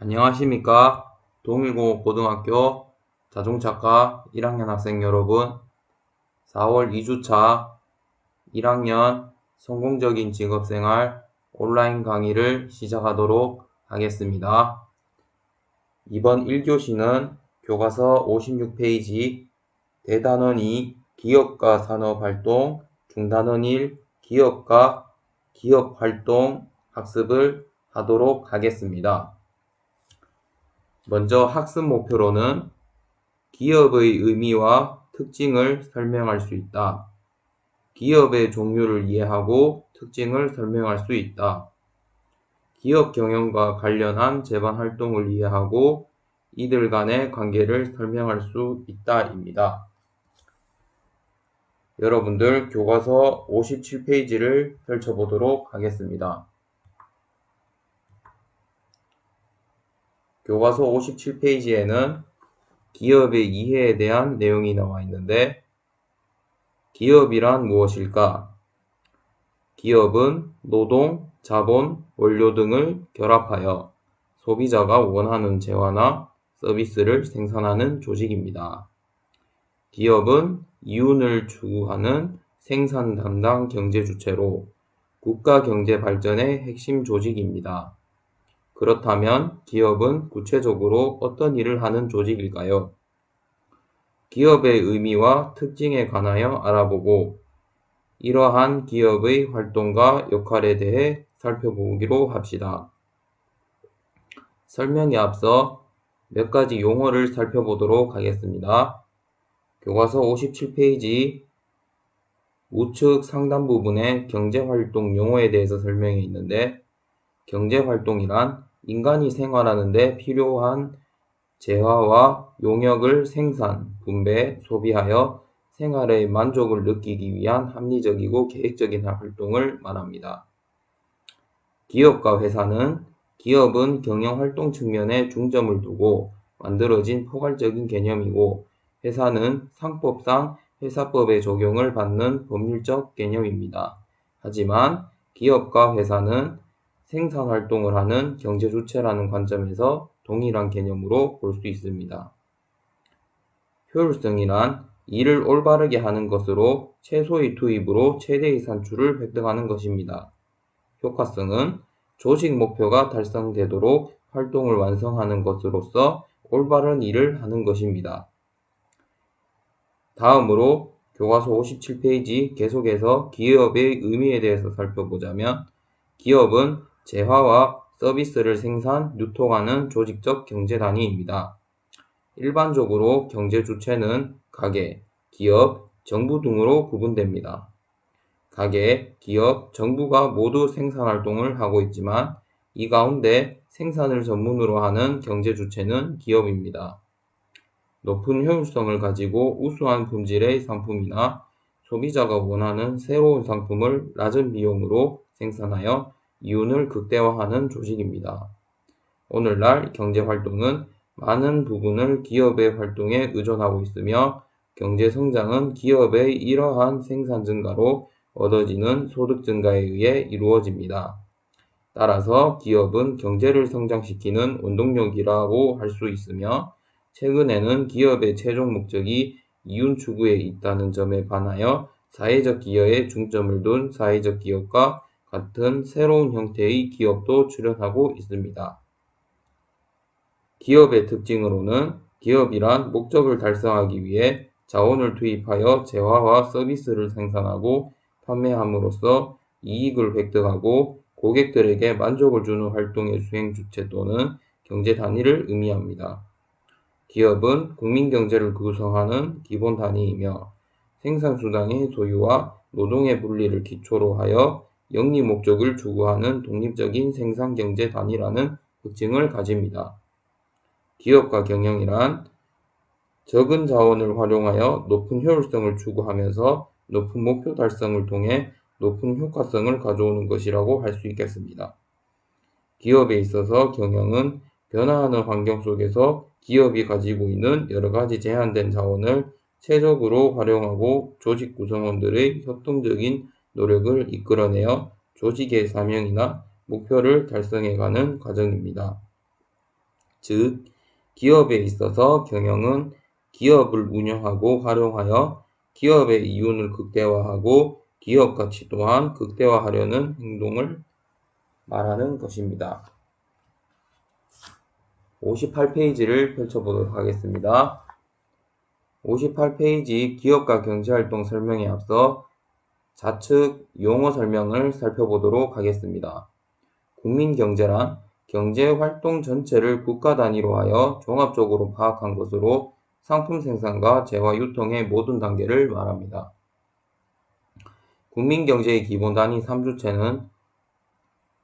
안녕하십니까. 동일공업고등학교 자동차과 1학년 학생 여러분, 4월 2주차 1학년 성공적인 직업생활 온라인 강의를 시작하도록 하겠습니다. 이번 1교시는 교과서 56페이지 대단원 2 기업과 산업활동, 중단원 1 기업과 기업활동 학습을 하도록 하겠습니다. 먼저 학습 목표로는 기업의 의미와 특징을 설명할 수 있다. 기업의 종류를 이해하고 특징을 설명할 수 있다. 기업 경영과 관련한 재반 활동을 이해하고 이들 간의 관계를 설명할 수 있다입니다. 여러분들 교과서 57페이지를 펼쳐보도록 하겠습니다. 교과서 57페이지에는 기업의 이해에 대한 내용이 나와 있는데, 기업이란 무엇일까? 기업은 노동, 자본, 원료 등을 결합하여 소비자가 원하는 재화나 서비스를 생산하는 조직입니다. 기업은 이윤을 추구하는 생산 담당 경제 주체로 국가 경제 발전의 핵심 조직입니다. 그렇다면 기업은 구체적으로 어떤 일을 하는 조직일까요? 기업의 의미와 특징에 관하여 알아보고 이러한 기업의 활동과 역할에 대해 살펴보기로 합시다. 설명에 앞서 몇 가지 용어를 살펴보도록 하겠습니다. 교과서 57페이지 우측 상단 부분에 경제활동 용어에 대해서 설명이 있는데, 경제활동이란 인간이 생활하는 데 필요한 재화와 용역을 생산, 분배, 소비하여 생활의 만족을 느끼기 위한 합리적이고 계획적인 활동을 말합니다. 기업과 회사는 기업은 경영활동 측면에 중점을 두고 만들어진 포괄적인 개념이고, 회사는 상법상 회사법의 적용을 받는 법률적 개념입니다. 하지만 기업과 회사는 생산활동을 하는 경제주체라는 관점에서 동일한 개념으로 볼 수 있습니다. 효율성이란 일을 올바르게 하는 것으로 최소의 투입으로 최대의 산출을 획득하는 것입니다. 효과성은 조직 목표가 달성되도록 활동을 완성하는 것으로서 올바른 일을 하는 것입니다. 다음으로 교과서 57페이지 계속해서 기업의 의미에 대해서 살펴보자면, 기업은 재화와 서비스를 생산, 유통하는 조직적 경제 단위입니다. 일반적으로 경제 주체는 가계, 기업, 정부 등으로 구분됩니다. 가계, 기업, 정부가 모두 생산활동을 하고 있지만 이 가운데 생산을 전문으로 하는 경제 주체는 기업입니다. 높은 효율성을 가지고 우수한 품질의 상품이나 소비자가 원하는 새로운 상품을 낮은 비용으로 생산하여 이윤을 극대화하는 조직입니다. 오늘날 경제활동은 많은 부분을 기업의 활동에 의존하고 있으며, 경제성장은 기업의 이러한 생산 증가로 얻어지는 소득 증가에 의해 이루어집니다. 따라서 기업은 경제를 성장시키는 원동력이라고 할 수 있으며, 최근에는 기업의 최종 목적이 이윤 추구에 있다는 점에 반하여 사회적 기여에 중점을 둔 사회적 기업과 같은 새로운 형태의 기업도 출현하고 있습니다. 기업의 특징으로는 기업이란 목적을 달성하기 위해 자원을 투입하여 재화와 서비스를 생산하고 판매함으로써 이익을 획득하고 고객들에게 만족을 주는 활동의 수행 주체 또는 경제 단위를 의미합니다. 기업은 국민경제를 구성하는 기본 단위이며, 생산수단의 소유와 노동의 분리를 기초로 하여 영리 목적을 추구하는 독립적인 생산경제 단위라는 특징을 가집니다. 기업과 경영이란 적은 자원을 활용하여 높은 효율성을 추구하면서 높은 목표 달성을 통해 높은 효과성을 가져오는 것이라고 할 수 있겠습니다. 기업에 있어서 경영은 변화하는 환경 속에서 기업이 가지고 있는 여러 가지 제한된 자원을 최적으로 활용하고 조직 구성원들의 협동적인 노력을 이끌어내어 조직의 사명이나 목표를 달성해가는 과정입니다. 즉, 기업에 있어서 경영은 기업을 운영하고 활용하여 기업의 이윤을 극대화하고 기업 가치 또한 극대화하려는 행동을 말하는 것입니다. 58페이지를 펼쳐보도록 하겠습니다. 58페이지 기업가 경제활동 설명에 앞서 좌측 용어 설명을 살펴보도록 하겠습니다. 국민경제란 경제활동 전체를 국가 단위로 하여 종합적으로 파악한 것으로 상품 생산과 재화 유통의 모든 단계를 말합니다. 국민경제의 기본 단위 3주체는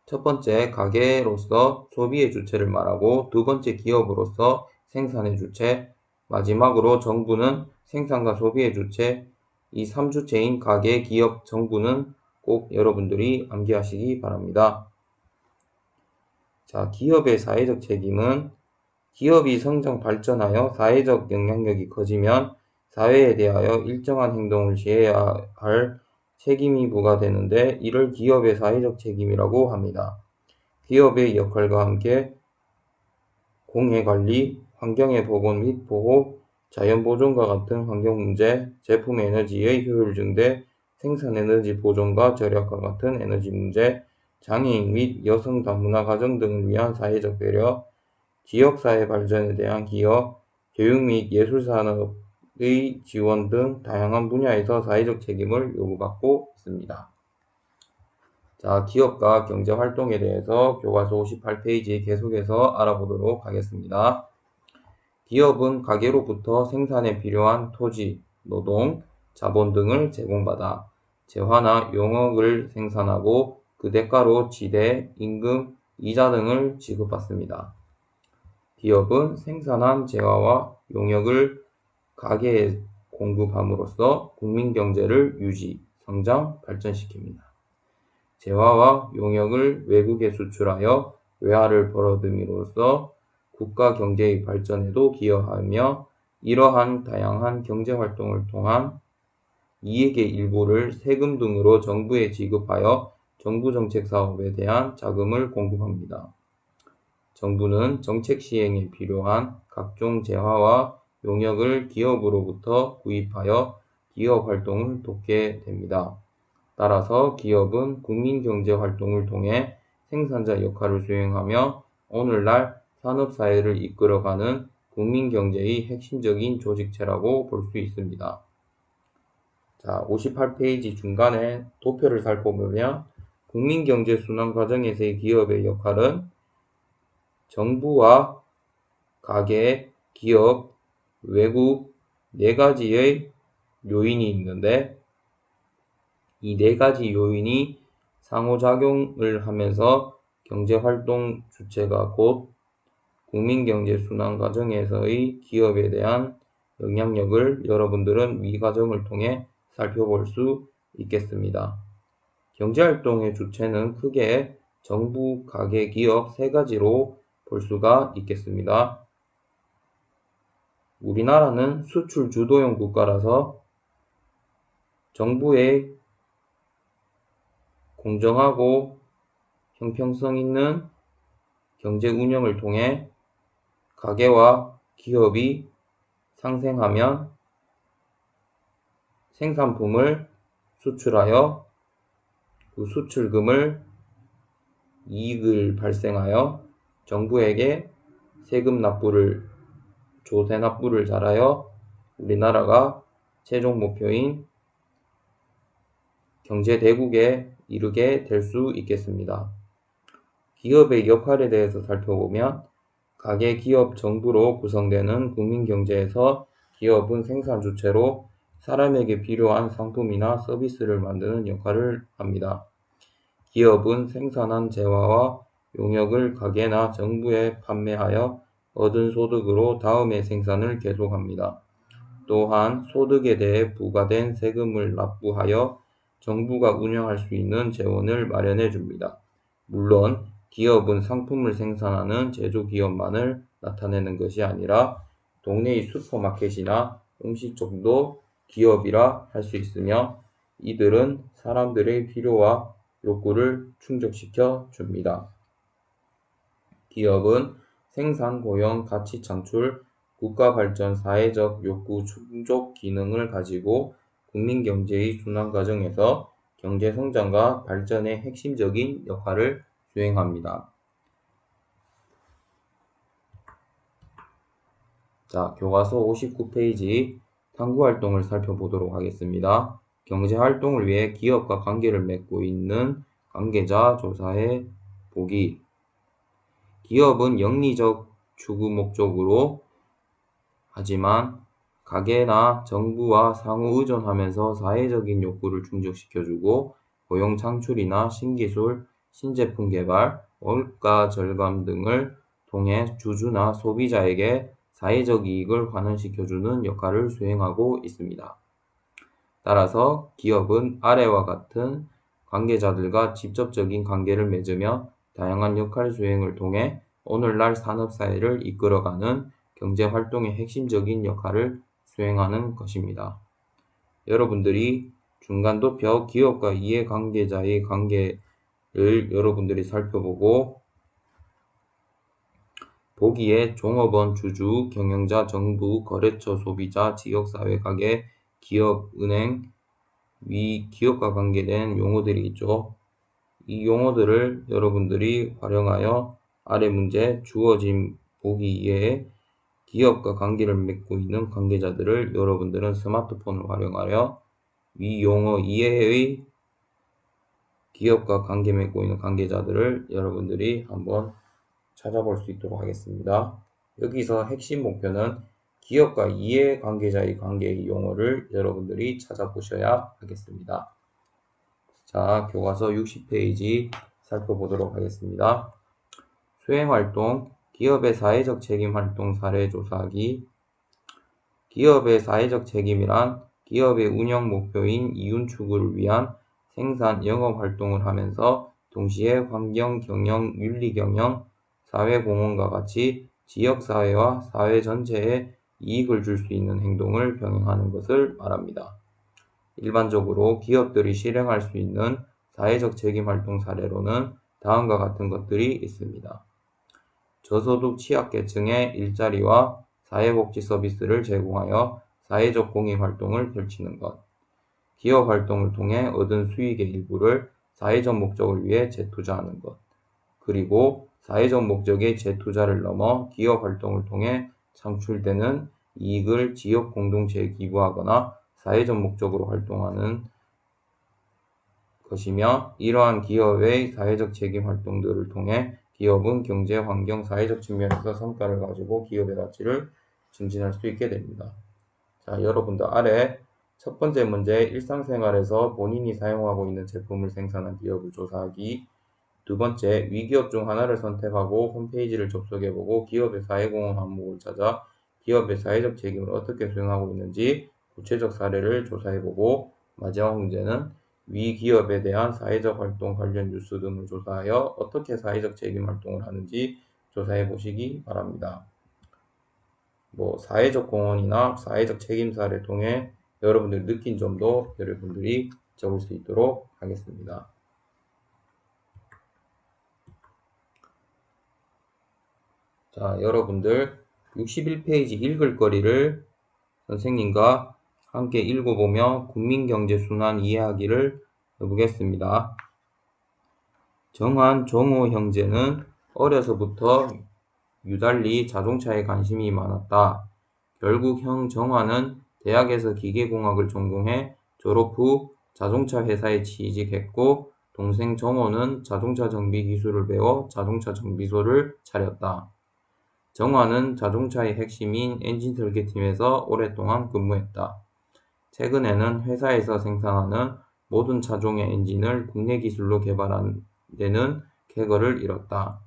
첫 번째 가계로서 소비의 주체를 말하고 두 번째 기업으로서 생산의 주체, 마지막으로 정부는 생산과 소비의 주체, 이 3주체인 가계, 기업, 정부는 꼭 여러분들이 암기하시기 바랍니다. 자, 기업의 사회적 책임은 기업이 성장 발전하여 사회적 영향력이 커지면 사회에 대하여 일정한 행동을 취해야 할 책임이 부과되는데 이를 기업의 사회적 책임이라고 합니다. 기업의 역할과 함께 공해관리, 환경의 보건 및 보호, 자연보존과 같은 환경 문제, 제품 에너지의 효율 증대, 생산 에너지 보존과 절약과 같은 에너지 문제, 장애인 및 여성 다문화 가정 등을 위한 사회적 배려, 지역사회 발전에 대한 기여, 교육 및 예술산업의 지원 등 다양한 분야에서 사회적 책임을 요구받고 있습니다. 자, 기업과 경제활동에 대해서 교과서 58페이지 계속해서 알아보도록 하겠습니다. 기업은 가계로부터 생산에 필요한 토지, 노동, 자본 등을 제공받아 재화나 용역을 생산하고 그 대가로 지대, 임금, 이자 등을 지급받습니다. 기업은 생산한 재화와 용역을 가계에 공급함으로써 국민경제를 유지, 성장, 발전시킵니다. 재화와 용역을 외국에 수출하여 외화를 벌어들임으로써 국가 경제의 발전에도 기여하며 이러한 다양한 경제활동을 통한 이익의 일부를 세금 등으로 정부에 지급하여 정부 정책 사업에 대한 자금을 공급합니다. 정부는 정책 시행에 필요한 각종 재화와 용역을 기업으로부터 구입하여 기업 활동을 돕게 됩니다. 따라서 기업은 국민경제활동을 통해 생산자 역할을 수행하며 오늘날 산업사회를 이끌어가는 국민경제의 핵심적인 조직체라고 볼 수 있습니다. 자, 58페이지 중간에 도표를 살펴보면 국민경제 순환 과정에서의 기업의 역할은 정부와 가계, 기업, 외국 네 가지의 요인이 있는데 이 네 가지 요인이 상호작용을 하면서 경제활동 주체가 곧 국민경제 순환 과정에서의 기업에 대한 영향력을 여러분들은 위 과정을 통해 살펴볼 수 있겠습니다. 경제활동의 주체는 크게 정부, 가계, 기업 세 가지로 볼 수가 있겠습니다. 우리나라는 수출 주도형 국가라서 정부의 공정하고 형평성 있는 경제 운영을 통해 가계와 기업이 상생하면 생산품을 수출하여 그 수출금을 이익을 발생하여 정부에게 세금 납부를 조세 납부를 잘하여 우리나라가 최종 목표인 경제대국에 이르게 될 수 있겠습니다. 기업의 역할에 대해서 살펴보면 가계, 기업, 정부로 구성되는 국민경제에서 기업은 생산 주체로 사람에게 필요한 상품이나 서비스를 만드는 역할을 합니다. 기업은 생산한 재화와 용역을 가계나 정부에 판매하여 얻은 소득으로 다음의 생산을 계속합니다. 또한 소득에 대해 부과된 세금을 납부하여 정부가 운영할 수 있는 재원을 마련해 줍니다. 물론 기업은 상품을 생산하는 제조기업만을 나타내는 것이 아니라 동네의 슈퍼마켓이나 음식점도 기업이라 할 수 있으며 이들은 사람들의 필요와 욕구를 충족시켜 줍니다. 기업은 생산, 고용, 가치 창출, 국가 발전, 사회적 욕구 충족 기능을 가지고 국민 경제의 순환 과정에서 경제 성장과 발전의 핵심적인 역할을 수행합니다. 자, 교과서 59페이지 탐구활동을 살펴보도록 하겠습니다. 경제활동을 위해 기업과 관계를 맺고 있는 관계자 조사해 보기. 기업은 영리적 추구 목적으로 하지만 가게나 정부와 상호 의존하면서 사회적인 욕구를 충족시켜주고 고용 창출이나 신기술, 신제품 개발, 원가 절감 등을 통해 주주나 소비자에게 사회적 이익을 환원시켜주는 역할을 수행하고 있습니다. 따라서 기업은 아래와 같은 관계자들과 직접적인 관계를 맺으며 다양한 역할 수행을 통해 오늘날 산업사회를 이끌어가는 경제활동의 핵심적인 역할을 수행하는 것입니다. 여러분들이 중간도표 기업과 이해관계자의 관계를 여러분들이 살펴보고 보기에 종업원, 주주, 경영자, 정부, 거래처, 소비자, 지역사회, 가게, 기업, 은행, 위 기업과 관계된 용어들이 있죠. 이 용어들을 여러분들이 활용하여 아래 문제 주어진 보기 이외에 기업과 관계를 맺고 있는 관계자들을 여러분들은 스마트폰을 활용하여 위 용어 이외의 기업과 관계 맺고 있는 관계자들을 여러분들이 한번 찾아볼 수 있도록 하겠습니다. 여기서 핵심 목표는 기업과 이해관계자의 관계의 용어를 여러분들이 찾아보셔야 하겠습니다. 자, 교과서 60페이지 살펴보도록 하겠습니다. 수행활동, 기업의 사회적 책임활동 사례 조사하기. 기업의 사회적 책임이란 기업의 운영 목표인 이윤 추구를 위한 생산, 영업활동을 하면서 동시에 환경, 경영, 윤리경영, 사회공헌과 같이 지역사회와 사회 전체에 이익을 줄 수 있는 행동을 병행하는 것을 말합니다. 일반적으로 기업들이 실행할 수 있는 사회적 책임활동 사례로는 다음과 같은 것들이 있습니다. 저소득 취약계층의 일자리와 사회복지 서비스를 제공하여 사회적 공익활동을 펼치는 것, 기업활동을 통해 얻은 수익의 일부를 사회적 목적을 위해 재투자하는 것, 그리고 사회적 목적의 재투자를 넘어 기업활동을 통해 창출되는 이익을 지역 공동체에 기부하거나 사회적 목적으로 활동하는 것이며, 이러한 기업의 사회적 책임 활동들을 통해 기업은 경제, 환경, 사회적 측면에서 성과를 가지고 기업의 가치를 증진할 수 있게 됩니다. 자, 여러분들 아래 첫 번째 문제 일상생활에서 본인이 사용하고 있는 제품을 생산한 기업을 조사하기. 두 번째, 위기업 중 하나를 선택하고 홈페이지를 접속해보고 기업의 사회공헌 항목을 찾아 기업의 사회적 책임을 어떻게 수행하고 있는지 구체적 사례를 조사해보고, 마지막 문제는 위 기업에 대한 사회적 활동 관련 뉴스 등을 조사하여 어떻게 사회적 책임 활동을 하는지 조사해보시기 바랍니다. 사회적 공헌이나 사회적 책임사를 통해 여러분들이 느낀 점도 여러분들이 적을 수 있도록 하겠습니다. 자, 여러분들 61페이지 읽을 거리를 선생님과 함께 읽어보며 국민경제순환 이해하기를 해보겠습니다. 정한 정호 형제는 어려서부터 유달리 자동차에 관심이 많았다. 결국 형 정환은 대학에서 기계공학을 전공해 졸업 후 자동차 회사에 취직했고, 동생 정호는 자동차 정비 기술을 배워 자동차 정비소를 차렸다. 정환은 자동차의 핵심인 엔진 설계팀에서 오랫동안 근무했다. 최근에는 회사에서 생산하는 모든 차종의 엔진을 국내 기술로 개발한 데는 쾌거를 이뤘다.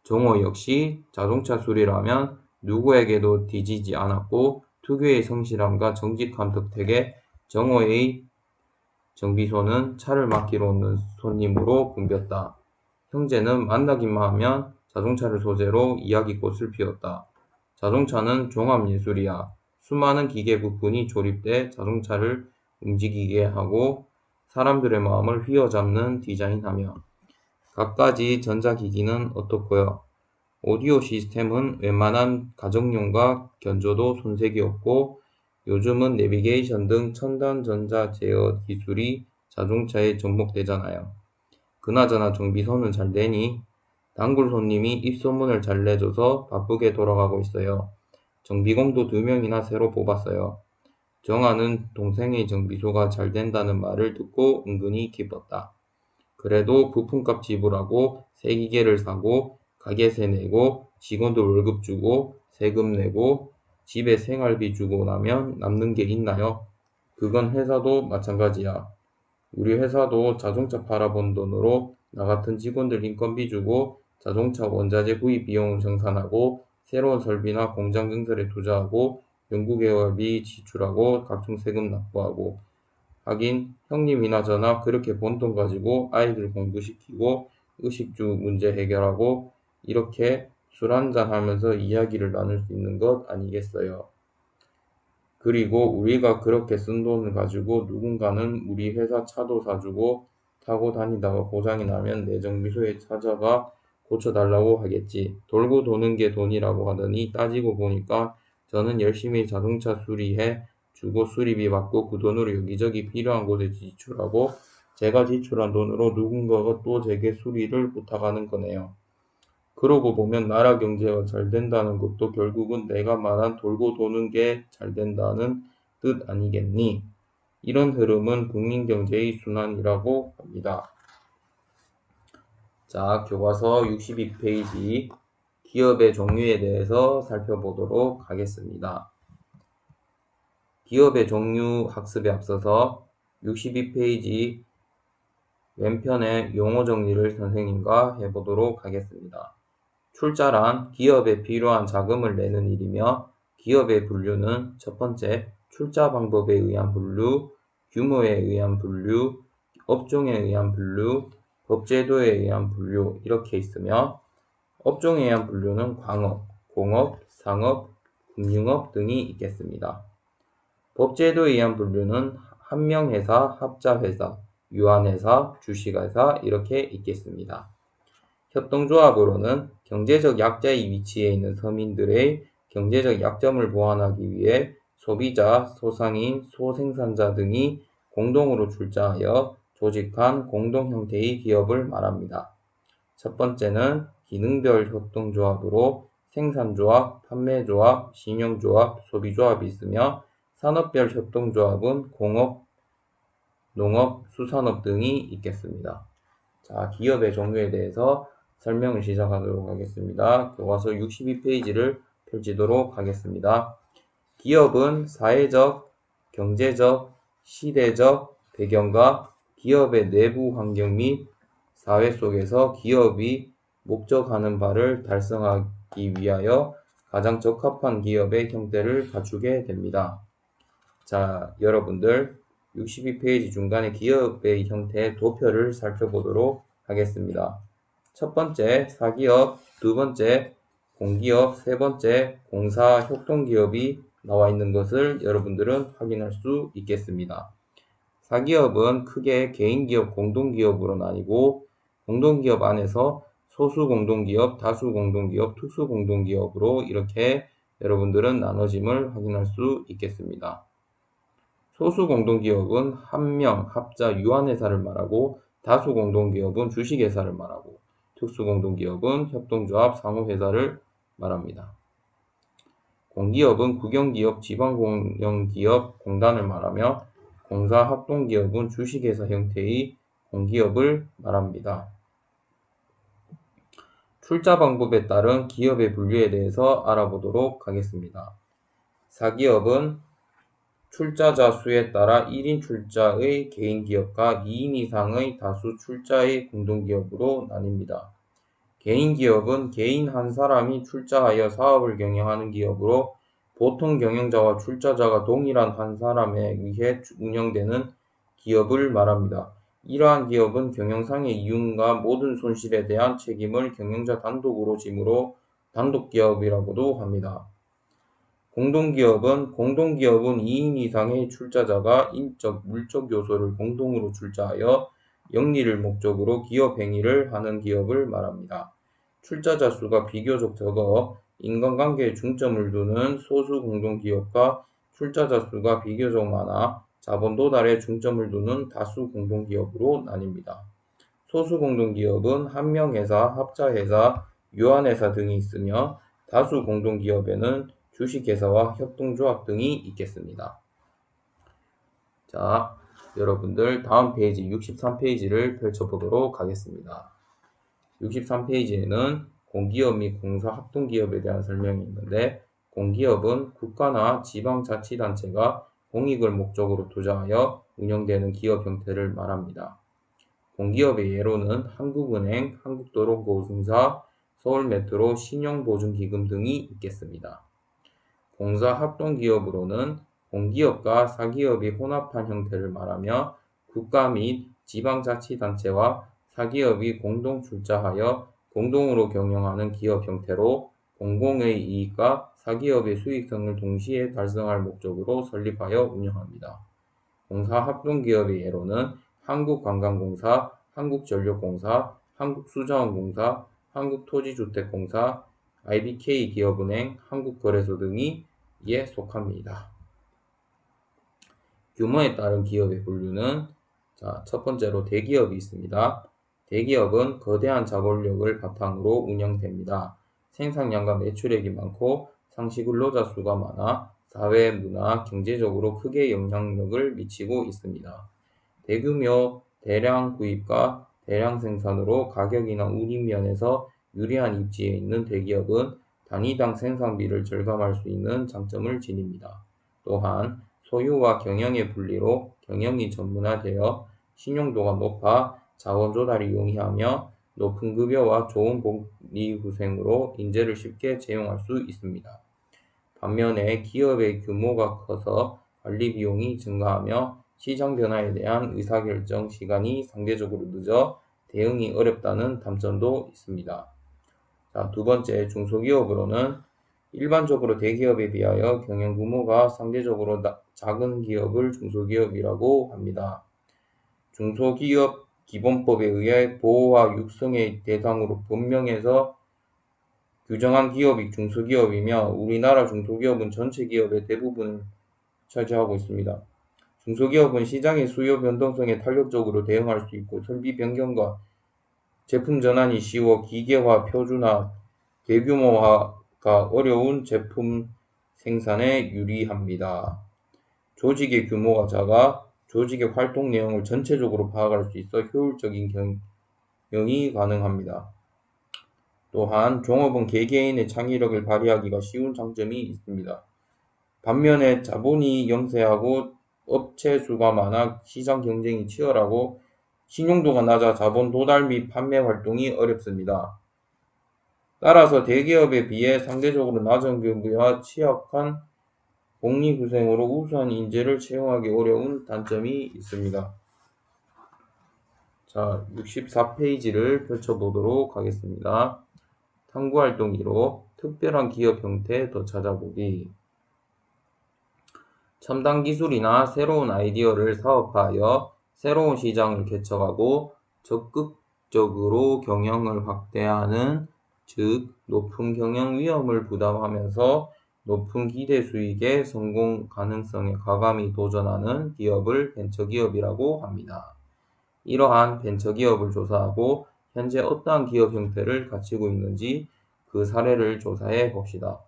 정호 역시 자동차 수리라면 누구에게도 뒤지지 않았고, 특유의 성실함과 정직한 덕택에 정호의 정비소는 차를 맡기러 오는 손님으로 붐볐다. 형제는 만나기만 하면 자동차를 소재로 이야기꽃을 피웠다. 자동차는 종합예술이야. 수많은 기계 부품이 조립돼 자동차를 움직이게 하고 사람들의 마음을 휘어잡는 디자인하며. 갖가지 전자기기는 어떻고요? 오디오 시스템은 웬만한 가정용과 견조도 손색이 없고 요즘은 내비게이션 등 첨단 전자 제어 기술이 자동차에 접목되잖아요. 그나저나 정비소는 잘 되니? 단골 손님이 입소문을 잘 내줘서 바쁘게 돌아가고 있어요. 정비공도 2명이나 새로 뽑았어요. 정아는 동생의 정비소가 잘 된다는 말을 듣고 은근히 기뻤다. 그래도 부품값 지불하고 새 기계를 사고 가게세 내고 직원들 월급 주고 세금 내고 집에 생활비 주고 나면 남는 게 있나요? 그건 회사도 마찬가지야. 우리 회사도 자동차 팔아본 돈으로 나 같은 직원들 인건비 주고 자동차 원자재 구입 비용을 정산하고 새로운 설비나 공장 증설에 투자하고 연구개발비 지출하고 각종 세금 납부하고 하긴 형님이나 저나 그렇게 번 돈 가지고 아이들 공부시키고 의식주 문제 해결하고 이렇게 술 한잔 하면서 이야기를 나눌 수 있는 것 아니겠어요. 그리고 우리가 그렇게 쓴 돈을 가지고 누군가는 우리 회사 차도 사주고 타고 다니다가 고장이 나면 내 정비소에 찾아가 고쳐달라고 하겠지. 돌고 도는 게 돈이라고 하더니 따지고 보니까 저는 열심히 자동차 수리해 주고 수리비 받고 그 돈으로 여기저기 필요한 곳에 지출하고 제가 지출한 돈으로 누군가가 또 제게 수리를 부탁하는 거네요. 그러고 보면 나라 경제가 잘 된다는 것도 결국은 내가 말한 돌고 도는 게 잘 된다는 뜻 아니겠니? 이런 흐름은 국민경제의 순환이라고 합니다. 자, 교과서 62페이지 기업의 종류에 대해서 살펴보도록 하겠습니다. 기업의 종류 학습에 앞서서 62페이지 왼편의 용어 정리를 선생님과 해보도록 하겠습니다. 출자란 기업에 필요한 자금을 내는 일이며 기업의 분류는 첫 번째, 출자 방법에 의한 분류, 규모에 의한 분류, 업종에 의한 분류, 법제도에 의한 분류 이렇게 있으며 업종에 의한 분류는 광업, 공업, 상업, 금융업 등이 있겠습니다. 법제도에 의한 분류는 한명회사, 합자회사, 유한회사, 주식회사 이렇게 있겠습니다. 협동조합으로는 경제적 약자의 위치에 있는 서민들의 경제적 약점을 보완하기 위해 소비자, 소상인, 소생산자 등이 공동으로 출자하여 조직한 공동 형태의 기업을 말합니다. 첫 번째는 기능별 협동조합으로 생산조합, 판매조합, 신용조합, 소비조합이 있으며 산업별 협동조합은 공업, 농업, 수산업 등이 있겠습니다. 자, 기업의 종류에 대해서 설명을 시작하도록 하겠습니다. 교과서 62페이지를 펼치도록 하겠습니다. 기업은 사회적, 경제적, 시대적 배경과 기업의 내부 환경 및 사회 속에서 기업이 목적하는 바를 달성하기 위하여 가장 적합한 기업의 형태를 갖추게 됩니다. 자, 여러분들 62페이지 중간에 기업의 형태의 도표를 살펴보도록 하겠습니다. 첫 번째 사기업, 두 번째 공기업, 세 번째 공사 협동기업이 나와 있는 것을 여러분들은 확인할 수 있겠습니다. 사기업은 크게 개인기업, 공동기업으로 나뉘고 공동기업 안에서 소수공동기업, 다수공동기업, 특수공동기업으로 이렇게 여러분들은 나눠짐을 확인할 수 있겠습니다. 소수공동기업은 한명, 합자, 유한회사를 말하고 다수공동기업은 주식회사를 말하고 특수공동기업은 협동조합, 상호회사를 말합니다. 공기업은 국영기업, 지방공영기업, 공단을 말하며 공사합동기업은 주식회사 형태의 공기업을 말합니다. 출자 방법에 따른 기업의 분류에 대해서 알아보도록 하겠습니다. 사기업은 출자자 수에 따라 1인 출자의 개인기업과 2인 이상의 다수 출자의 공동기업으로 나뉩니다. 개인기업은 개인 한 사람이 출자하여 사업을 경영하는 기업으로 보통 경영자와 출자자가 동일한 한 사람에 의해 운영되는 기업을 말합니다. 이러한 기업은 경영상의 이윤과 모든 손실에 대한 책임을 경영자 단독으로 지므로 단독기업이라고도 합니다. 공동기업은 2인 이상의 출자자가 인적, 물적 요소를 공동으로 출자하여 영리를 목적으로 기업 행위를 하는 기업을 말합니다. 출자자 수가 비교적 적어 인간관계에 중점을 두는 소수 공동기업과 출자자 수가 비교적 많아 자본 도달에 중점을 두는 다수 공동기업으로 나뉩니다. 소수 공동기업은 한명회사, 합자회사, 유한회사 등이 있으며 다수 공동기업에는 주식회사와 협동조합 등이 있겠습니다. 자, 여러분들 다음 페이지 63페이지를 펼쳐보도록 하겠습니다. 63페이지에는 공기업 및 공사합동기업에 대한 설명이 있는데, 공기업은 국가나 지방자치단체가 공익을 목적으로 투자하여 운영되는 기업 형태를 말합니다. 공기업의 예로는 한국은행, 한국도로공사, 서울메트로, 신용보증기금 등이 있겠습니다. 공사합동기업으로는 공기업과 사기업이 혼합한 형태를 말하며 국가 및 지방자치단체와 사기업이 공동 출자하여 공동으로 경영하는 기업 형태로 공공의 이익과 사기업의 수익성을 동시에 달성할 목적으로 설립하여 운영합니다. 공사합동기업의 예로는 한국관광공사, 한국전력공사, 한국수자원공사, 한국토지주택공사, IBK기업은행, 한국거래소 등이 이에 속합니다. 규모에 따른 기업의 분류는 첫 번째로 대기업이 있습니다. 대기업은 거대한 자본력을 바탕으로 운영됩니다. 생산량과 매출액이 많고 상시 근로자 수가 많아 사회, 문화, 경제적으로 크게 영향력을 미치고 있습니다. 대규모 대량 구입과 대량 생산으로 가격이나 운임 면에서 유리한 입지에 있는 대기업은 단위당 생산비를 절감할 수 있는 장점을 지닙니다. 또한 소유와 경영의 분리로 경영이 전문화되어 신용도가 높아 자원 조달이 용이하며 높은 급여와 좋은 복리 후생으로 인재를 쉽게 채용할 수 있습니다. 반면에 기업의 규모가 커서 관리 비용이 증가하며 시장 변화에 대한 의사결정 시간이 상대적으로 늦어 대응이 어렵다는 단점도 있습니다. 두 번째, 중소기업으로는 일반적으로 대기업에 비하여 경영 규모가 상대적으로 작은 기업을 중소기업이라고 합니다. 중소기업 기본법에 의해 보호와 육성의 대상으로 법령에서 규정한 기업이 중소기업이며 우리나라 중소기업은 전체 기업의 대부분을 차지하고 있습니다. 중소기업은 시장의 수요 변동성에 탄력적으로 대응할 수 있고 설비 변경과 제품 전환이 쉬워 기계화, 표준화, 대규모화가 어려운 제품 생산에 유리합니다. 조직의 규모가 작아 조직의 활동 내용을 전체적으로 파악할 수 있어 효율적인 경영이 가능합니다. 또한 종업은 개개인의 창의력을 발휘하기가 쉬운 장점이 있습니다. 반면에 자본이 영세하고 업체 수가 많아 시장 경쟁이 치열하고 신용도가 낮아 자본 도달 및 판매 활동이 어렵습니다. 따라서 대기업에 비해 상대적으로 낮은 급여와 취약한 복리후생으로 우수한 인재를 채용하기 어려운 단점이 있습니다. 자, 64페이지를 펼쳐보도록 하겠습니다. 탐구활동 1호 특별한 기업 형태 더 찾아보기. 첨단 기술이나 새로운 아이디어를 사업화하여 새로운 시장을 개척하고 적극적으로 경영을 확대하는, 즉 높은 경영 위험을 부담하면서 높은 기대 수익의 성공 가능성에 과감히 도전하는 기업을 벤처기업이라고 합니다. 이러한 벤처기업을 조사하고 현재 어떠한 기업 형태를 갖추고 있는지 그 사례를 조사해 봅시다.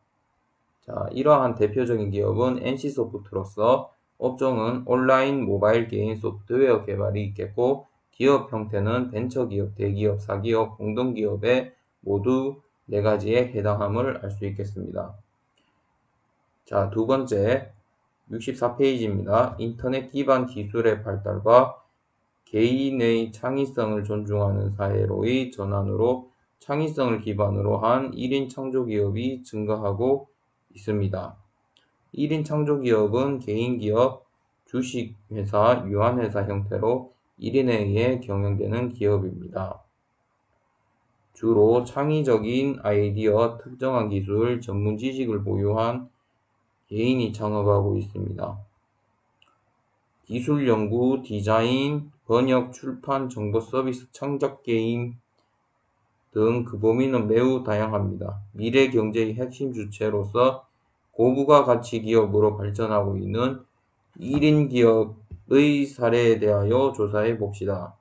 자, 이러한 대표적인 기업은 NC소프트로서 업종은 온라인 모바일 게임 소프트웨어 개발이 있겠고 기업 형태는 벤처기업, 대기업, 사기업, 공동기업의 모두 4가지에 해당함을 알 수 있겠습니다. 자, 두 번째 64페이지입니다. 인터넷 기반 기술의 발달과 개인의 창의성을 존중하는 사회로의 전환으로 창의성을 기반으로 한 1인 창조기업이 증가하고 있습니다. 1인 창조기업은 개인기업, 주식회사, 유한회사 형태로 1인에 의해 경영되는 기업입니다. 주로 창의적인 아이디어, 특정한 기술, 전문 지식을 보유한 개인이 창업하고 있습니다. 기술 연구, 디자인, 번역, 출판, 정보 서비스, 창작 게임 등 그 범위는 매우 다양합니다. 미래 경제의 핵심 주체로서 고부가 가치 기업으로 발전하고 있는 1인 기업의 사례에 대하여 조사해 봅시다.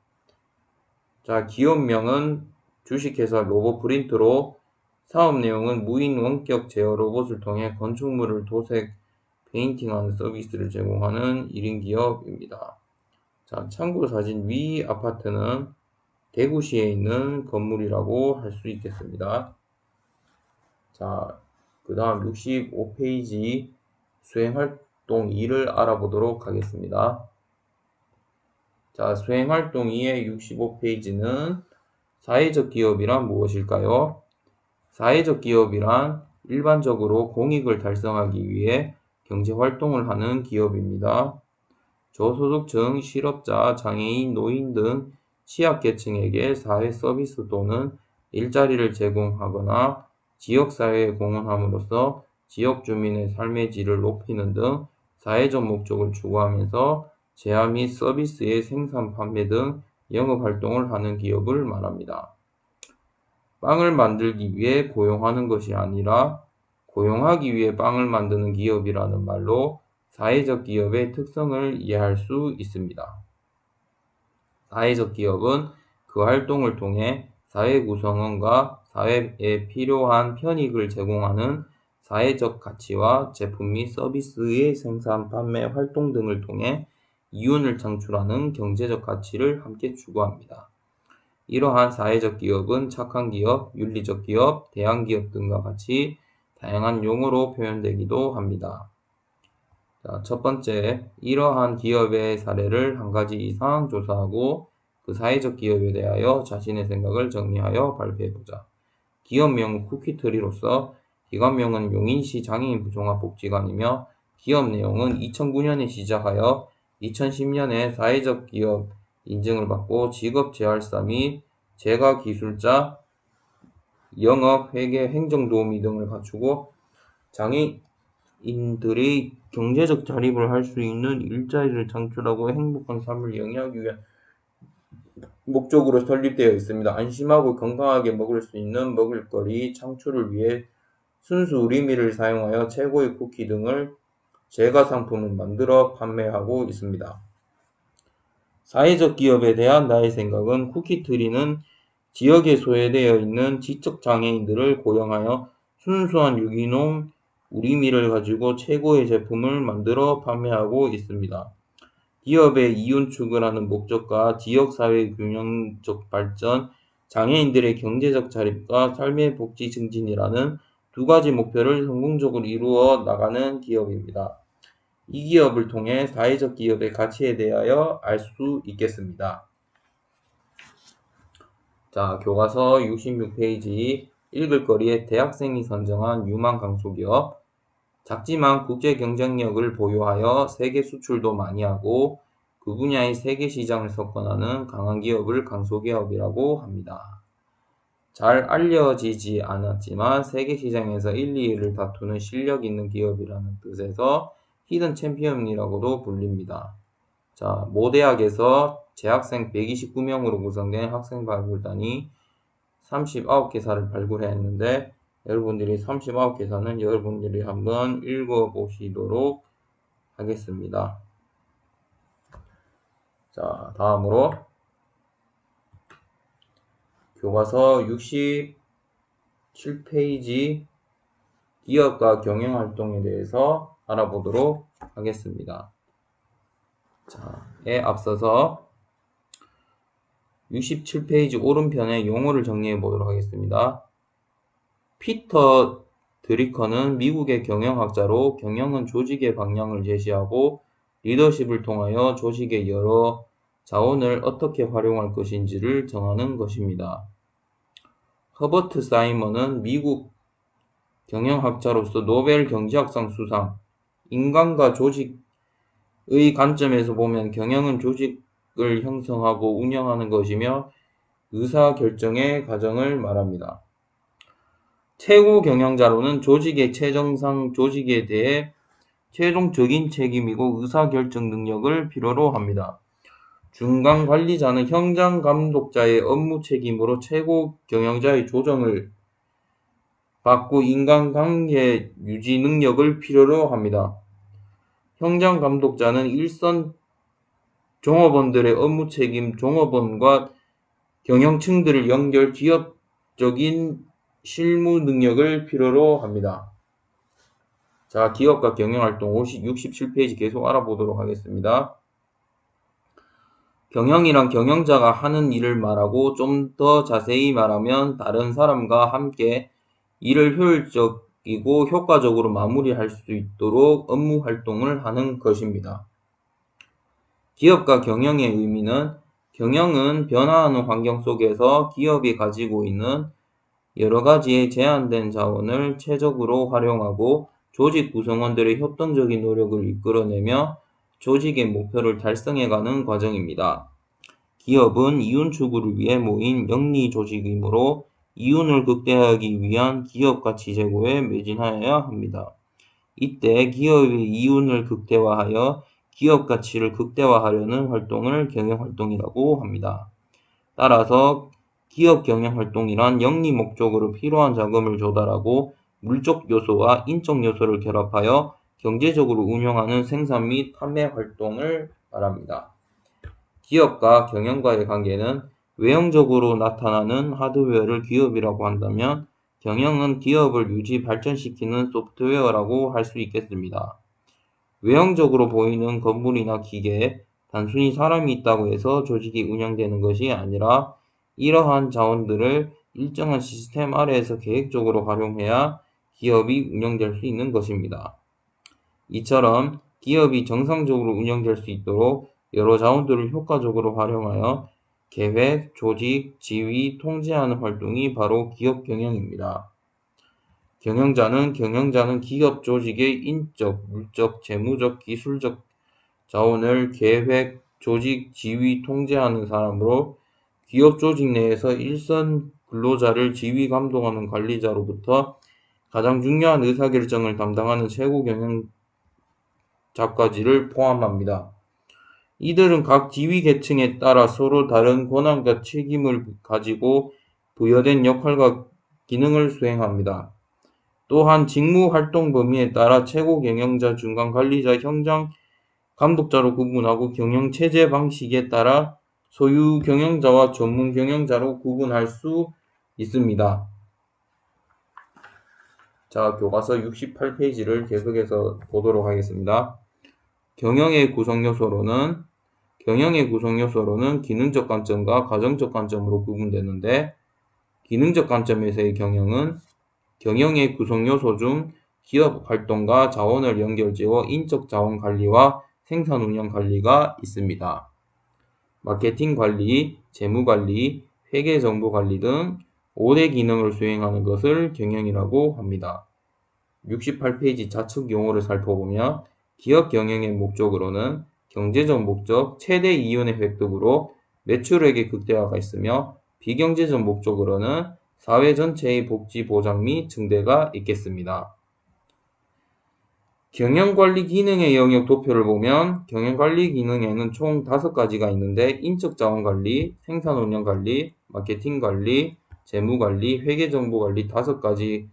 자, 기업명은 주식회사 로보프린트로, 사업 내용은 무인 원격 제어 로봇을 통해 건축물을 도색, 페인팅하는 서비스를 제공하는 1인 기업입니다. 자, 참고 사진 위 아파트는 대구시에 있는 건물이라고 할 수 있겠습니다. 자, 그 다음 65페이지 수행활동 2를 알아보도록 하겠습니다. 자, 수행활동 2의 65페이지는 사회적 기업이란 무엇일까요? 사회적 기업이란 일반적으로 공익을 달성하기 위해 경제활동을 하는 기업입니다. 저소득층, 실업자, 장애인, 노인 등 취약계층에게 사회 서비스 또는 일자리를 제공하거나 지역사회에 공헌함으로써 지역 주민의 삶의 질을 높이는 등 사회적 목적을 추구하면서 제화 및 서비스의 생산, 판매 등 영업활동을 하는 기업을 말합니다. 빵을 만들기 위해 고용하는 것이 아니라 고용하기 위해 빵을 만드는 기업이라는 말로 사회적 기업의 특성을 이해할 수 있습니다. 사회적 기업은 그 활동을 통해 사회 구성원과 사회에 필요한 편익을 제공하는 사회적 가치와 제품 및 서비스의 생산, 판매, 활동 등을 통해 이윤을 창출하는 경제적 가치를 함께 추구합니다. 이러한 사회적 기업은 착한 기업, 윤리적 기업, 대안기업 등과 같이 다양한 용어로 표현되기도 합니다. 자, 첫 번째, 이러한 기업의 사례를 한 가지 이상 조사하고 그 사회적 기업에 대하여 자신의 생각을 정리하여 발표해보자. 기업명은 쿠키트리로서 기관명은 용인시 장애인 종합복지관이며 기업 내용은 2009년에 시작하여 2010년에 사회적 기업 인증을 받고 직업 재활사 및 재가 기술자, 영업, 회계, 행정도우미 등을 갖추고 장애인들의 경제적 자립을 할 수 있는 일자리를 창출하고 행복한 삶을 영위하기 위한 목적으로 설립되어 있습니다. 안심하고 건강하게 먹을 수 있는 먹을거리 창출을 위해 순수 우리밀을 사용하여 최고의 쿠키 등을 제과 상품을 만들어 판매하고 있습니다. 사회적 기업에 대한 나의 생각은 쿠키트리는 지역에 소외되어 있는 지적장애인들을 고용하여 순수한 유기농 우리밀을 가지고 최고의 제품을 만들어 판매하고 있습니다. 기업의 이윤 추구라는 목적과 지역사회 균형적 발전, 장애인들의 경제적 자립과 삶의 복지 증진이라는 두 가지 목표를 성공적으로 이루어 나가는 기업입니다. 이 기업을 통해 사회적 기업의 가치에 대하여 알 수 있겠습니다. 자, 교과서 66페이지 읽을 거리에 대학생이 선정한 유망 강소기업. 작지만 국제 경쟁력을 보유하여 세계 수출도 많이 하고 그 분야의 세계 시장을 석권하는 강한 기업을 강소기업이라고 합니다. 잘 알려지지 않았지만 세계 시장에서 1, 2위를 다투는 실력 있는 기업이라는 뜻에서 히든 챔피언이라고도 불립니다. 자, 모 대학에서 재학생 129명으로 구성된 학생 발굴단이 39개사를 발굴했는데 여러분들이 39개사는 여러분들이 한번 읽어보시도록 하겠습니다. 자, 다음으로 교과서 67페이지 기업과 경영활동에 대해서 알아보도록 하겠습니다. 자, 앞서서 67페이지 오른편에 용어를 정리해 보도록 하겠습니다. 피터 드리커는 미국의 경영학자로 경영은 조직의 방향을 제시하고 리더십을 통하여 조직의 여러 자원을 어떻게 활용할 것인지를 정하는 것입니다. 허버트 사이먼은 미국 경영학자로서 노벨 경제학상 수상, 인간과 조직의 관점에서 보면 경영은 조직을 형성하고 운영하는 것이며 의사결정의 과정을 말합니다. 최고 경영자로는 조직의 최정상 조직에 대해 최종적인 책임이고 의사결정 능력을 필요로 합니다. 중간 관리자는 현장 감독자의 업무 책임으로 최고 경영자의 조정을 받고 인간관계 유지 능력을 필요로 합니다. 현장 감독자는 일선 종업원들의 업무 책임, 종업원과 경영층들을 연결, 기업적인 실무 능력을 필요로 합니다. 자, 기업과 경영활동 67페이지 계속 알아보도록 하겠습니다. 경영이란 경영자가 하는 일을 말하고 좀 더 자세히 말하면 다른 사람과 함께 일을 효율적이고 효과적으로 마무리할 수 있도록 업무 활동을 하는 것입니다. 기업과 경영의 의미는 경영은 변화하는 환경 속에서 기업이 가지고 있는 여러 가지의 제한된 자원을 최적으로 활용하고 조직 구성원들의 협동적인 노력을 이끌어내며 조직의 목표를 달성해가는 과정입니다. 기업은 이윤 추구를 위해 모인 영리 조직이므로 이윤을 극대화하기 위한 기업 가치 제고에 매진하여야 합니다. 이때 기업의 이윤을 극대화하여 기업 가치를 극대화하려는 활동을 경영활동이라고 합니다. 따라서 기업 경영활동이란 영리 목적으로 필요한 자금을 조달하고 물적 요소와 인적 요소를 결합하여 경제적으로 운영하는 생산 및 판매 활동을 말합니다. 기업과 경영과의 관계는 외형적으로 나타나는 하드웨어를 기업이라고 한다면 경영은 기업을 유지 발전시키는 소프트웨어라고 할 수 있겠습니다. 외형적으로 보이는 건물이나 기계, 단순히 사람이 있다고 해서 조직이 운영되는 것이 아니라 이러한 자원들을 일정한 시스템 아래에서 계획적으로 활용해야 기업이 운영될 수 있는 것입니다. 이처럼 기업이 정상적으로 운영될 수 있도록 여러 자원들을 효과적으로 활용하여 계획, 조직, 지휘, 통제하는 활동이 바로 기업 경영입니다. 경영자는 기업 조직의 인적, 물적, 재무적, 기술적 자원을 계획, 조직, 지휘, 통제하는 사람으로 기업 조직 내에서 일선 근로자를 지휘, 감독하는 관리자로부터 가장 중요한 의사결정을 담당하는 최고 경영자까지를 포함합니다. 이들은 각 지위 계층에 따라 서로 다른 권한과 책임을 가지고 부여된 역할과 기능을 수행합니다. 또한 직무 활동 범위에 따라 최고 경영자, 중간 관리자, 현장 감독자로 구분하고 경영 체제 방식에 따라 소유 경영자와 전문 경영자로 구분할 수 있습니다. 자, 교과서 68페이지를 계속해서 보도록 하겠습니다. 경영의 구성 요소로는 기능적 관점과 가정적 관점으로 구분되는데, 기능적 관점에서의 경영은 경영의 구성 요소 중 기업 활동과 자원을 연결지어 인적 자원 관리와 생산 운영 관리가 있습니다. 마케팅 관리, 재무 관리, 회계 정보 관리 등 5대 기능을 수행하는 것을 경영이라고 합니다. 68페이지 좌측 용어를 살펴보면 기업 경영의 목적으로는 경제적 목적, 최대 이윤의 획득으로 매출액의 극대화가 있으며 비경제적 목적으로는 사회 전체의 복지 보장 및 증대가 있겠습니다. 경영관리 기능의 영역 도표를 보면 경영관리 기능에는 총 5가지가 있는데 인적자원관리, 생산운영관리, 마케팅관리, 재무관리, 회계정보관리 5가지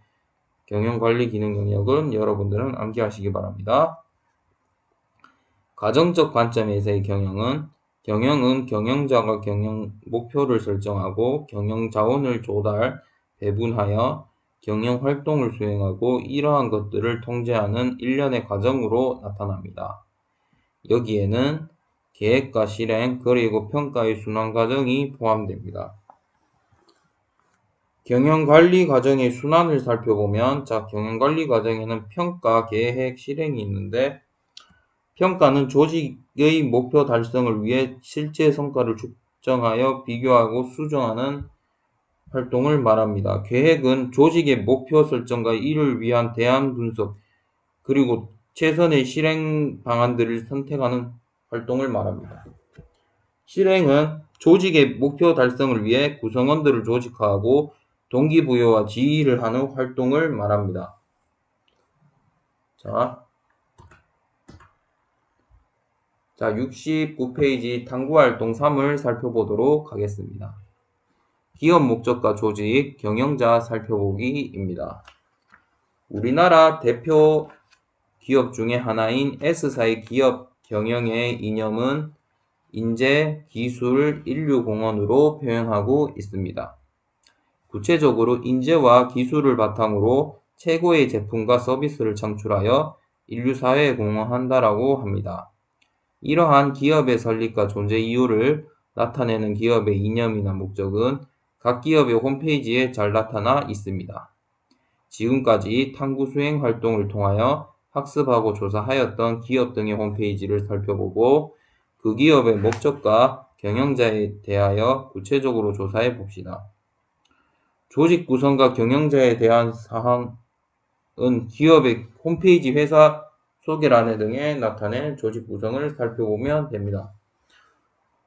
경영관리 기능 영역은 여러분들은 암기하시기 바랍니다. 가정적 관점에서의 경영은 경영자가 경영 목표를 설정하고 경영 자원을 조달, 배분하여 경영 활동을 수행하고 이러한 것들을 통제하는 일련의 과정으로 나타납니다. 여기에는 계획과 실행 그리고 평가의 순환 과정이 포함됩니다. 경영관리 과정의 순환을 살펴보면 경영관리 과정에는 평가, 계획, 실행이 있는데 평가는 조직의 목표 달성을 위해 실제 성과를 측정하여 비교하고 수정하는 활동을 말합니다. 계획은 조직의 목표 설정과 이를 위한 대안 분석, 그리고 최선의 실행 방안들을 선택하는 활동을 말합니다. 실행은 조직의 목표 달성을 위해 구성원들을 조직화하고 동기부여와 지휘를 하는 활동을 말합니다. 자, 69페이지 탐구활동 3을 살펴보도록 하겠습니다. 기업 목적과 조직, 경영자 살펴보기입니다. 우리나라 대표 기업 중에 하나인 S사의 기업 경영의 이념은 인재, 기술, 인류공헌으로 표현하고 있습니다. 구체적으로 인재와 기술을 바탕으로 최고의 제품과 서비스를 창출하여 인류사회에 공헌한다라고 합니다. 이러한 기업의 설립과 존재 이유를 나타내는 기업의 이념이나 목적은 각 기업의 홈페이지에 잘 나타나 있습니다. 지금까지 탐구 수행 활동을 통하여 학습하고 조사하였던 기업 등의 홈페이지를 살펴보고 그 기업의 목적과 경영자에 대하여 구체적으로 조사해 봅시다. 조직 구성과 경영자에 대한 사항은 기업의 홈페이지 회사 소개란에 등에 나타낸 조직 구성을 살펴보면 됩니다.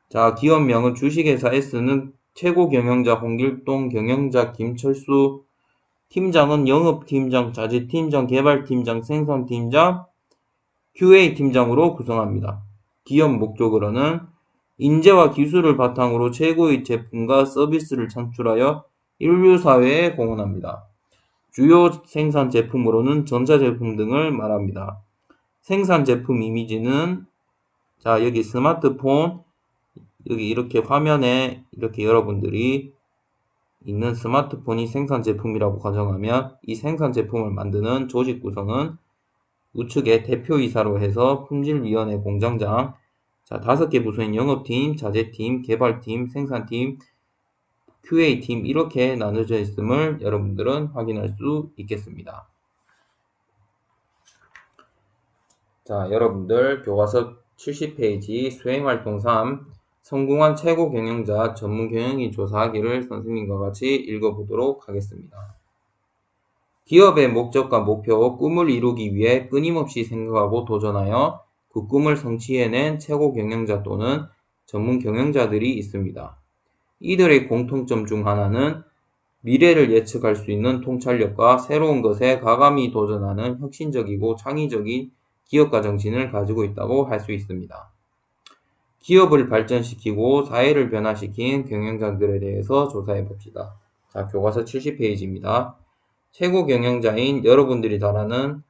자, 기업명은 주식회사 S는 최고 경영자 홍길동, 경영자 김철수, 팀장은 영업팀장, 자재팀장, 개발팀장, 생산팀장, QA팀장으로 구성합니다. 기업 목적으로는 인재와 기술을 바탕으로 최고의 제품과 서비스를 창출하여 인류사회에 공헌합니다. 주요 생산 제품으로는 전자제품 등을 말합니다. 생산 제품 이미지는 자, 여기 스마트폰, 여기 이렇게 화면에 이렇게 여러분들이 있는 스마트폰이 생산 제품이라고 가정하면 이 생산 제품을 만드는 조직 구성은 우측에 대표이사로 해서 품질위원회 공장장, 자, 5개 부서인 영업팀, 자재팀, 개발팀, 생산팀, QA팀 이렇게 나눠져 있음을 여러분들은 확인할 수 있겠습니다. 자, 여러분들 교과서 70페이지 수행활동 3 성공한 최고 경영자 전문 경영인 조사하기를 선생님과 같이 읽어보도록 하겠습니다. 기업의 목적과 목표, 꿈을 이루기 위해 끊임없이 생각하고 도전하여 그 꿈을 성취해낸 최고 경영자 또는 전문 경영자들이 있습니다. 이들의 공통점 중 하나는 미래를 예측할 수 있는 통찰력과 새로운 것에 과감히 도전하는 혁신적이고 창의적인 기업가 정신을 가지고 있다고 할 수 있습니다. 기업을 발전시키고 사회를 변화시킨 경영자들에 대해서 조사해 봅시다. 자, 교과서 70페이지입니다. 최고 경영자인 여러분들이 잘 아는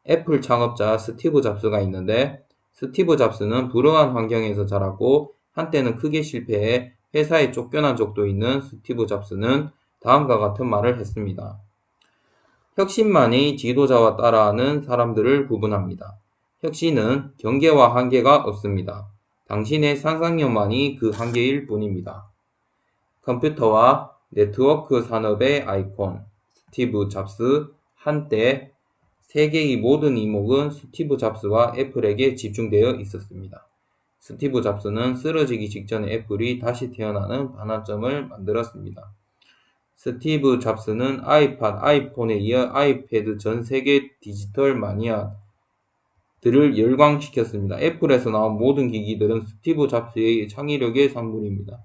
애플 창업자 스티브 잡스가 있는데 스티브 잡스는 불우한 환경에서 자랐고 한때는 크게 실패해 회사에 쫓겨난 적도 있는 스티브 잡스는 다음과 같은 말을 했습니다. 혁신만이 지도자와 따라하는 사람들을 구분합니다. 혁신은 경계와 한계가 없습니다. 당신의 상상력만이 그 한계일 뿐입니다. 컴퓨터와 네트워크 산업의 아이콘 스티브 잡스. 한때 세계의 모든 이목은 스티브 잡스와 애플에게 집중되어 있었습니다. 스티브 잡스는 쓰러지기 직전에 애플이 다시 태어나는 반환점을 만들었습니다. 스티브 잡스는 아이팟, 아이폰에 이어 아이패드 전 세계 디지털 마니아들을 열광시켰습니다. 애플에서 나온 모든 기기들은 스티브 잡스의 창의력의 산물입니다.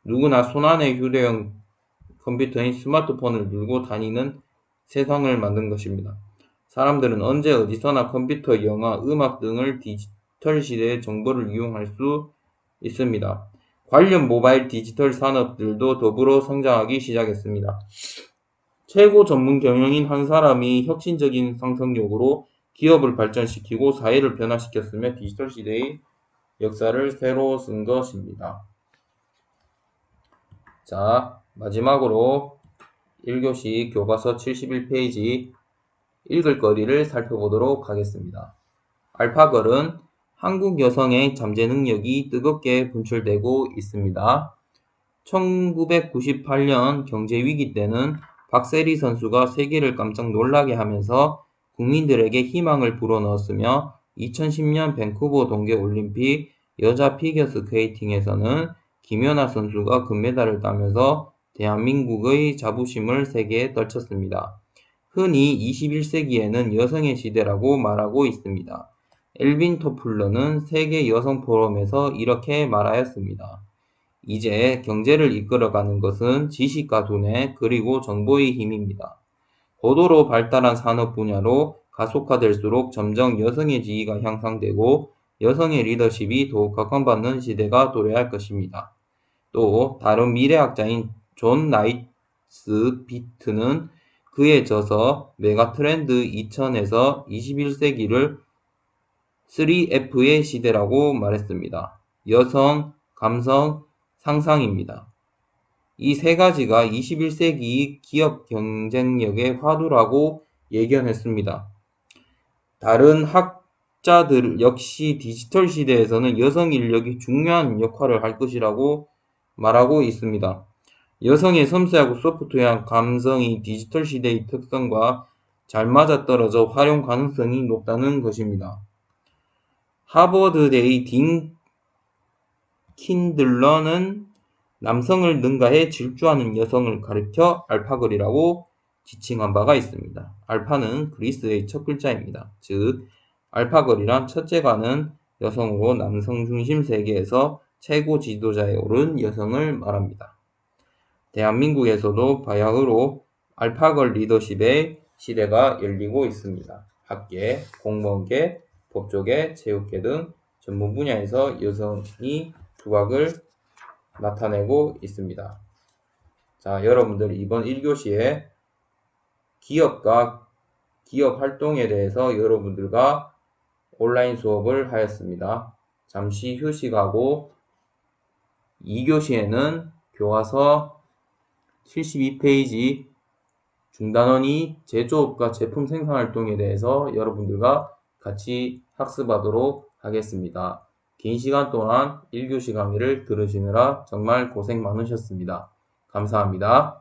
누구나 손안의 휴대용 컴퓨터인 스마트폰을 들고 다니는 세상을 만든 것입니다. 사람들은 언제 어디서나 컴퓨터, 영화, 음악 등을 디지털 시대의 정보를 이용할 수 있습니다. 관련 모바일 디지털 산업들도 더불어 성장하기 시작했습니다. 최고 전문 경영인 한 사람이 혁신적인 상상력으로 기업을 발전시키고 사회를 변화시켰으며 디지털 시대의 역사를 새로 쓴 것입니다. 자, 마지막으로 1교시 교과서 71페이지 읽을 거리를 살펴보도록 하겠습니다. 알파걸은 한국 여성의 잠재 능력이 뜨겁게 분출되고 있습니다. 1998년 경제위기 때는 박세리 선수가 세계를 깜짝 놀라게 하면서 국민들에게 희망을 불어넣었으며 2010년 밴쿠버 동계올림픽 여자 피겨스케이팅에서는 김연아 선수가 금메달을 따면서 대한민국의 자부심을 세계에 떨쳤습니다. 흔히 21세기에는 여성의 시대라고 말하고 있습니다. 엘빈 토플러는 세계 여성 포럼에서 이렇게 말하였습니다. 이제 경제를 이끌어가는 것은 지식과 두뇌 그리고 정보의 힘입니다. 고도로 발달한 산업 분야로 가속화될수록 점점 여성의 지위가 향상되고 여성의 리더십이 더욱 각광받는 시대가 도래할 것입니다. 또 다른 미래학자인 존 나이스 비트는 그의 저서 메가트렌드 2000에서 21세기를 3F의 시대라고 말했습니다. 여성, 감성, 상상입니다. 이 세 가지가 21세기 기업 경쟁력의 화두라고 예견했습니다. 다른 학자들 역시 디지털 시대에서는 여성 인력이 중요한 역할을 할 것이라고 말하고 있습니다. 여성의 섬세하고 소프트웨어한 감성이 디지털 시대의 특성과 잘 맞아떨어져 활용 가능성이 높다는 것입니다. 하버드대의 딘 킨들러는 남성을 능가해 질주하는 여성을 가리켜 알파걸이라고 지칭한 바가 있습니다. 알파는 그리스의 첫 글자입니다. 즉 알파걸이란 첫째가는 여성으로 남성 중심 세계에서 최고 지도자에 오른 여성을 말합니다. 대한민국에서도 바야흐로 알파걸 리더십의 시대가 열리고 있습니다. 학계, 공무원계, 법조계, 체육계 등 전문 분야에서 여성이 두각을 나타내고 있습니다. 자, 여러분들 이번 1교시에 기업과 기업 활동에 대해서 여러분들과 온라인 수업을 하였습니다. 잠시 휴식하고 2교시에는 교과서 72페이지 중단원이 제조업과 제품 생산 활동에 대해서 여러분들과 같이 학습하도록 하겠습니다. 긴 시간 동안 1교시 강의를 들으시느라 정말 고생 많으셨습니다. 감사합니다.